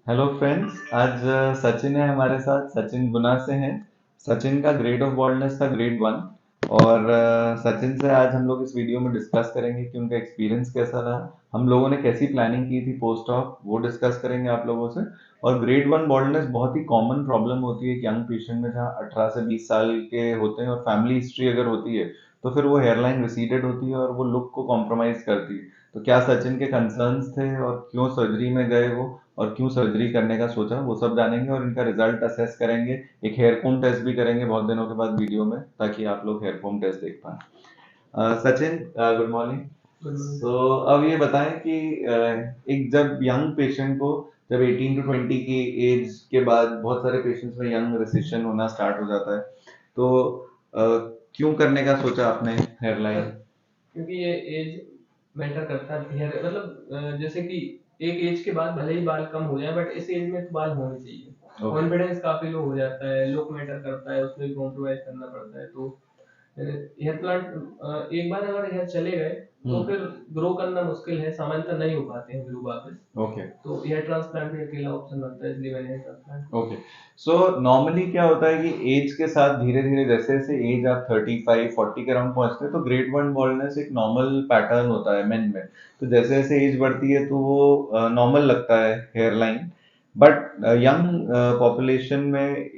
Hello friends. आज सचिन है हमारे साथ। सचिन गुना से हैं। सचिन का ग्रेड ऑफ बॉल्डनेस था ग्रेड 1। और सचिन से आज हम लोग इस वीडियो में डिस्कस करेंगे कि उनका एक्सपीरियंस कैसा रहा, हम लोगों ने कैसी प्लानिंग की थी पोस्ट ऑफ, वो डिस्कस करेंगे आप लोगों से। और ग्रेड 1 बॉल्डनेस बहुत ही कॉमन प्रॉब्लम होती है एक यंग पेशेंट में, जहाँ 18 से 20 साल के होते हैं और फैमिली हिस्ट्री अगर होती है तो फिर वो हेयरलाइन रिसीडेड होती है और वो लुक को कॉम्प्रोमाइज करती है। तो क्या सचिन के कंसर्न्स थे और क्यों सर्जरी में गए वो, और क्यों सर्जरी करने का सोचा, वो सब जानेंगे और इनका रिजल्ट असेस करेंगे। एक हेयर फोम टेस्ट भी करेंगे बहुत दिनों के बाद वीडियो में, ताकि आप लोग हेयर फोम टेस्ट देख पाएं। Sachin, good morning. सो अब ये बताएं कि एक जब यंग पेशेंट को, जब 18 टू 20 की एज के बाद बहुत सारे पेशेंट्स में यंग रिसेशन होना स्टार्ट हो जाता है, तो क्यों करने का सोचा आपने हेयरलाइन? क्योंकि ये एज मैटर करता है हेयर मतलब जैसे कि एक एज के बाद भले ही बाल कम हो जाए बट इस एज में तो बाल होने चाहिए। ओके। कॉन्फिडेंस काफी लो हो जाता है, लुक मैटर करता है, उसमें कॉम्प्रोमाइज करना पड़ता है। तो हेयर प्लांट एक बार अगर हेयर चले गए तो फिर ग्रो करना मुश्किल है, सामान्यतः नहीं हो पाते हैं ग्रो वापस। ओके। तो हेयर ट्रांसप्लांट भी अकेला ऑप्शन बनता है, इसलिए मैंने hair transplant. Okay. So normally क्या होता है कि एज के साथ धीरे धीरे, जैसे जैसे एज आप 35 40 के अराउंड पहुंचते हैं, तो ग्रेड 1 बॉल्डनेस एक नॉर्मल पैटर्न होता है मेन में। तो जैसे जैसे एज बढ़ती है तो वो नॉर्मल लगता है hairline. But young population में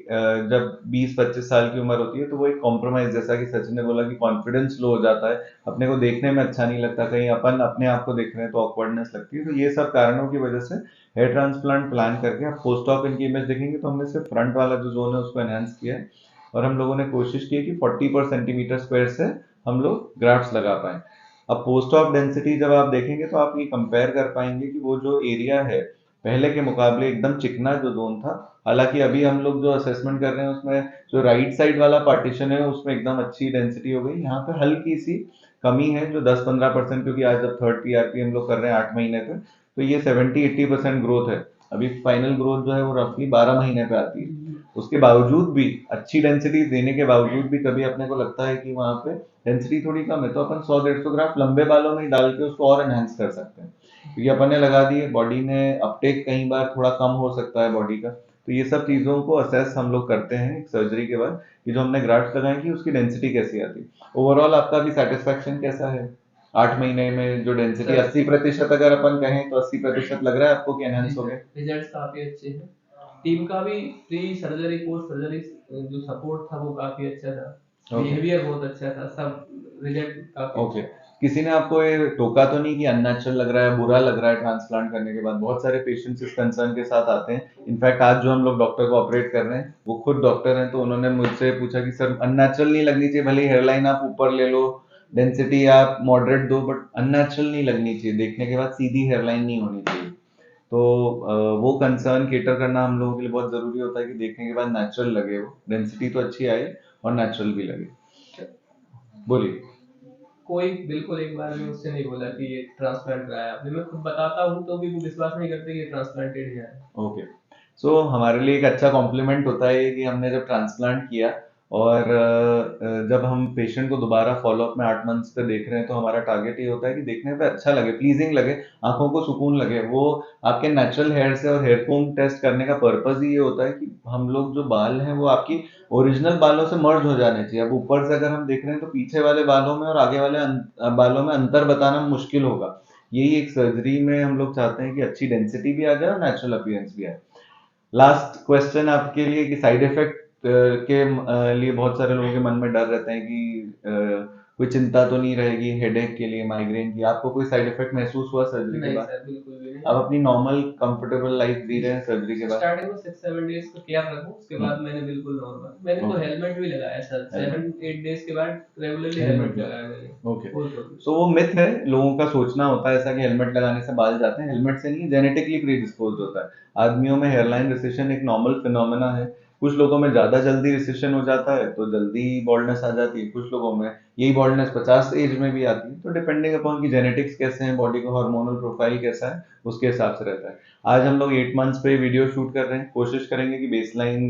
जब 20 25 साल की उम्र होती है तो वो एक कॉम्प्रोमाइज, जैसा कि सचिन ने बोला कि कॉन्फिडेंस लो हो जाता है, अपने को देखने में अच्छा नहीं लगता, कहीं अपन अपने आप को देख रहे हैं तो ऑकवर्डनेस लगती है। तो ये सब कारणों की वजह से हेयर ट्रांसप्लांट प्लान करके, आप पोस्ट ऑप इनकी इमेज देखेंगे तो हमने सिर्फ फ्रंट वाला जो जोन है उसको एनहांस किया है। और हम लोगों ने कोशिश की है कि 40 पर सेंटीमीटर स्क्वायर से हम लोग ग्राफ्ट्स लगा पाए। अब पोस्ट ऑफ डेंसिटी जब आप देखेंगे तो आप ये कंपेयर कर पाएंगे कि वो जो एरिया है पहले के मुकाबले एकदम चिकना जो जोन था, हालांकि अभी हम लोग जो असेसमेंट कर रहे हैं उसमें जो राइट साइड वाला पार्टीशन है उसमें एकदम अच्छी डेंसिटी हो गई। यहाँ पे हल्की सी कमी है जो 10 15%, क्योंकि आज जब थर्ड पीआरपी हम लोग कर रहे हैं 8 महीने पे, तो ये 70 80% ग्रोथ है। अभी फाइनल ग्रोथ जो है वो रफली 12 महीने पे आती है। उसके बावजूद भी, अच्छी डेंसिटी देने के बावजूद भी, कभी अपने को लगता है कि वहां पे डेंसिटी थोड़ी कम है तो अपन 100 150 ग्राफ लंबे बालों में ही डाल के उसको और एनहेंस कर सकते हैं, क्योंकि अपन ने लगा दी है, बॉडी ने अपटेक कई बार थोड़ा कम हो सकता है बॉडी का। तो ये सब चीजों को असेस हम लोग करते हैं एक सर्जरी के बाद, कि जो हमने ग्राफ्ट लगाए कि उसकी डेंसिटी कैसी आती है। ओवरऑल आपका भी सेटिस्फेक्शन कैसा है? 8 महीने में जो डेंसिटी 80%, अगर अपन कहें तो 80% लग रहा है आपको कि एनहेंस हो गए? रिजल्ट काफी अच्छे हैं। टीम का भी प्री सर्जरी पोस्ट सर्जरी जो सपोर्ट था वो काफी अच्छा था। ओके। बिहेवियर बहुत अच्छा था, सब रिजल्ट काफी ओके। अच्छा। किसी ने आपको ये टोका तो नहीं कि अननेचुरल लग रहा है, बुरा लग रहा है ट्रांसप्लांट करने के बाद? बहुत सारे पेशेंट्स इस कंसर्न के साथ आते हैं। इनफैक्ट आज जो हम लोग डॉक्टर को ऑपरेट कर रहे हैं वो खुद डॉक्टर हैं, तो उन्होंने मुझसे पूछा कि सर अननेचुरल नहीं लगनी चाहिए, भले हेयरलाइन आप ऊपर ले लो, डेंसिटी आप मॉडरेट दो, बट अननेचुरल नहीं लगनी चाहिए, देखने के बाद सीधी हेयरलाइन नहीं होनी चाहिए। तो वो कंसर्न केटर करना हम लोगों के लिए बहुत जरूरी होता है कि देखने के बाद नेचुरल लगे, वो डेंसिटी तो अच्छी आए और नेचुरल भी लगे। बोलिए। कोई बिल्कुल एक बार भी मुझसे नहीं बोला कि ये ट्रांसप्लांट कराया आपने। मैं खुद बताता हूँ तो भी वो विश्वास नहीं करते कि ये ट्रांसप्लांटेड है। ओके। सो हमारे लिए एक अच्छा कॉम्प्लीमेंट होता है ये कि हमने जब ट्रांसप्लांट किया और जब हम पेशेंट को दोबारा फॉलोअप में 8 मंथ्स पे देख रहे हैं, तो हमारा टारगेट ये होता है कि देखने पे अच्छा लगे, प्लीजिंग लगे, आंखों को सुकून लगे। वो आपके नेचुरल हेयर से, और हेयर फोम टेस्ट करने का पर्पज ही ये होता है कि हम लोग जो बाल हैं वो आपकी ओरिजिनल बालों से मर्ज हो जाने चाहिए। अब ऊपर से अगर हम देख रहे हैं तो पीछे वाले बालों में और आगे वाले बालों में अंतर बताना मुश्किल होगा। यही एक सर्जरी में हम लोग चाहते हैं कि अच्छी डेंसिटी भी आ जाए और नेचुरल अपीयरेंस भी आए। लास्ट क्वेश्चन आपके लिए कि साइड इफेक्ट के लिए बहुत सारे लोगों के मन में डर रहता है कि कोई चिंता तो नहीं रहेगी हेडेक के लिए, माइग्रेन की? आपको कोई साइड इफेक्ट महसूस हुआ सर्जरी के नहीं बाद? सर, बिल्कुल भी नहीं। आप अपनी नॉर्मल कंफर्टेबल लाइफ जी रहे हैं सर्जरी के बाद? स्टार्टिंग में 6 7 डेज को केयर रखूं, उसके बाद मैंने बिल्कुल नॉर्मल, मैंने तो ओके। हेलमेट भी लगाया सर। हेलमेट। 7 8 डेज के बाद रेगुलरली हेलमेट हेलमेट भी। लगाया मैंने। ओके। कोई प्रॉब्लम। सो वो मिथ है, लोगों का सोचना होता है ऐसा कि हेलमेट लगाने से बाल जाते हैं। हेलमेट से नहीं, जेनेटिकली प्रीडिस्पोज होता है। आदमियों में हेयरलाइन रिसेशन एक नॉर्मल फिनोमेना है। कुछ लोगों में ज्यादा जल्दी रिसेशन हो जाता है तो जल्दी बॉल्डनेस आ जाती है, कुछ लोगों में यही बॉल्डनेस 50 एज में भी आती है। तो डिपेंडिंग अपॉन की जेनेटिक्स कैसे हैं, बॉडी का हार्मोनल प्रोफाइल कैसा है, उसके हिसाब से रहता है। आज हम लोग 8 मंथ्स पे वीडियो शूट कर रहे हैं, कोशिश करेंगे कि बेसलाइन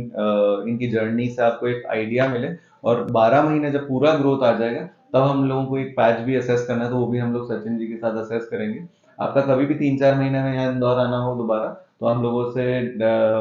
इनकी जर्नी से आपको एक आइडिया मिले। और 12 महीने जब पूरा ग्रोथ आ जाएगा तब हम लोगों को एक पैच भी असेस करना है, तो वो भी हम लोग सचिन जी के साथ असेस करेंगे। आपका कभी भी 3 4 महीने में यहाँ इंदौर आना हो दोबारा तो हम लोगों से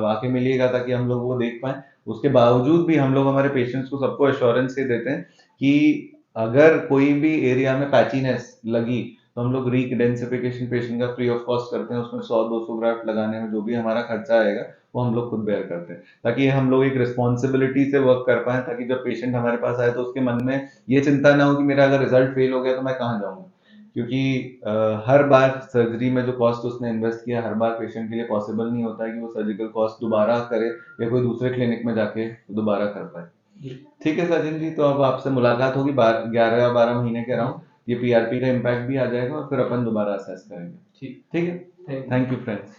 आके मिलिएगा ताकि हम लोग वो देख पाएं। उसके बावजूद भी हम लोग हमारे पेशेंट्स को सबको एश्योरेंस ये देते हैं कि अगर कोई भी एरिया में पैचीनेस लगी तो हम लोग रीडेंसिफिकेशन पेशेंट का फ्री ऑफ कॉस्ट करते हैं। उसमें 100-200 ग्राफ्ट लगाने में जो भी हमारा खर्चा आएगा वो हम लोग खुद बेयर करते हैं, ताकि हम लोग एक रिस्पॉन्सिबिलिटी से वर्क कर पाएं, ताकि जब पेशेंट हमारे पास आए तो उसके मन में ये चिंता ना हो कि मेरा अगर रिजल्ट फेल हो गया तो मैं कहाँ जाऊंगा। क्योंकि हर बार सर्जरी में जो कॉस्ट उसने इन्वेस्ट किया हर बार पेशेंट के लिए पॉसिबल नहीं होता है कि वो सर्जिकल कॉस्ट दोबारा करे या कोई दूसरे क्लिनिक में जाके दोबारा कर पाए। ठीक है सचिन जी, तो अब आपसे मुलाकात होगी 11 या 12 महीने के अराउंड, ये पीआरपी का इम्पैक्ट भी आ जाएगा और फिर अपन दोबारा असेस करेंगे। ठीक ठीक है, thank you. Thank you friends.